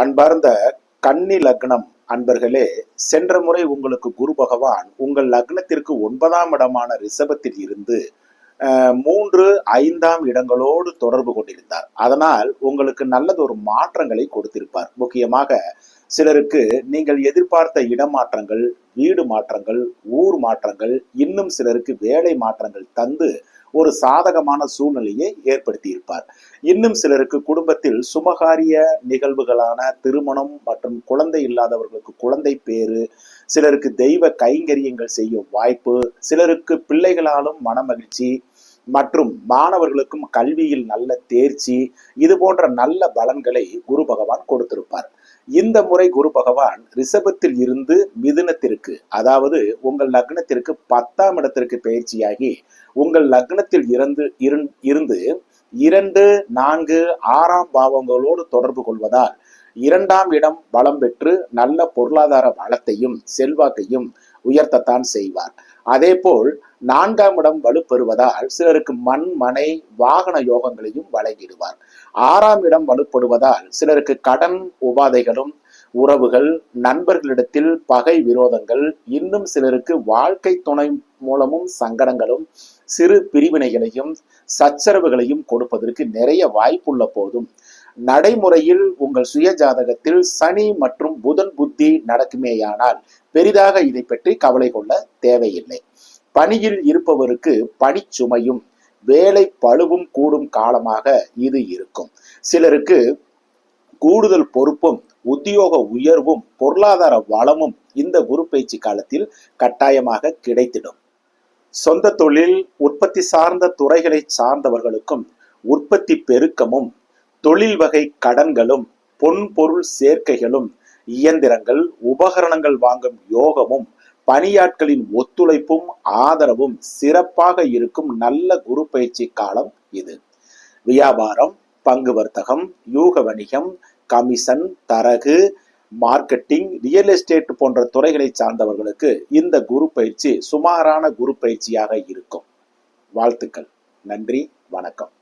அன்பார்ந்த கன்னி லக்னம் அன்பர்களே, சென்ற முறை உங்களுக்கு குரு பகவான் உங்கள் லக்னத்திற்கு 9ஆம் இடமான ரிஷபத்தில் இருந்து 3, 5ஆம் இடங்களோடு தொடர்பு கொண்டிருந்தார். அதனால் உங்களுக்கு நல்லதொரு மாற்றங்களை கொடுத்திருப்பார். முக்கியமாக சிலருக்கு நீங்கள் எதிர்பார்த்த இடமாற்றங்கள், வீடு மாற்றங்கள், ஊர் மாற்றங்கள், இன்னும் சிலருக்கு வேலை மாற்றங்கள் தந்து ஒரு சாதகமான சூழ்நிலையை ஏற்படுத்தி இருப்பார். இன்னும் சிலருக்கு குடும்பத்தில் சுமகாரிய நிகழ்வுகளான திருமணம் மற்றும் குழந்தை இல்லாதவர்களுக்கு குழந்தை பேரு, சிலருக்கு தெய்வ கைங்கரியங்கள் செய்யும் வாய்ப்பு, சிலருக்கு பிள்ளைகளாலும் மனமகிழ்ச்சி மற்றும் மாணவர்களுக்கும் கல்வியில் நல்ல தேர்ச்சி, இது போன்ற நல்ல பலன்களை குரு பகவான் கொடுத்திருப்பார். இந்த முறை குரு பகவான் ரிஷபத்தில் இருந்து மிதுனத்திற்கு, அதாவது உங்கள் லக்னத்திற்கு 10ஆம் இடத்திற்கு பயிற்சியாகி உங்கள் லக்னத்தில் இருந்து 2, 4, 6ஆம் பாவங்களோடு தொடர்பு கொள்வதால் 2ஆம் இடம் பலம் பெற்று நல்ல பொருளாதார வளத்தையும் செல்வாக்கையும் உயர்த்தத்தான் செய்வார். அதே போல் 4ஆம் இடம் வலுப்பெறுவதால் சிலருக்கு மண், மனை, வாகன யோகங்களையும் வழங்கிடுவார். 6ஆம் இடம் வலுப்படுவதால் சிலருக்கு கடன் உபாதைகளும், உறவுகள், நண்பர்களிடத்தில் பகை விரோதங்கள், இன்னும் சிலருக்கு வாழ்க்கை துணை மூலமும் சங்கடங்களும், சிறு பிரிவினைகளையும் சச்சரவுகளையும் கொடுப்பதற்கு நிறைய வாய்ப்புள்ள போதும், நடைமுறையில் உங்கள் சுய ஜாதகத்தில் சனி மற்றும் புதன் புத்தி நடக்குமேயானால் பெரிதாக இதை பற்றி கவலை கொள்ள தேவையில்லை. பணியில் இருப்பவருக்கு பணிச்சுமையும் வேலை பளுவும் கூடும் காலமாக இது இருக்கும். சிலருக்கு கூடுதல் பொறுப்பும், உத்தியோக உயர்வும், பொருளாதார வளமும் இந்த குரு பயிற்சி காலத்தில் கட்டாயமாக கிடைத்திடும். சொந்த தொழில், உற்பத்தி சார்ந்த துறைகளை சார்ந்தவர்களுக்கும் உற்பத்தி பெருக்கமும், தொழில் வகை கடன்களும், பொன்பொருள் சேர்க்கைகளும், இயந்திரங்கள், உபகரணங்கள் வாங்கும் யோகமும், பணியாட்களின் ஒத்துழைப்பும் ஆதரவும் சிறப்பாக இருக்கும் நல்ல குரு பயிற்சி காலம் இது. வியாபாரம், பங்கு வர்த்தகம், யூக வணிகம், கமிஷன், தரகு, மார்க்கெட்டிங், ரியல் எஸ்டேட் போன்ற துறைகளை சார்ந்தவர்களுக்கு இந்த குரு பயிற்சி சுமாரான குரு பயிற்சியாக இருக்கும். வாழ்த்துக்கள். நன்றி, வணக்கம்.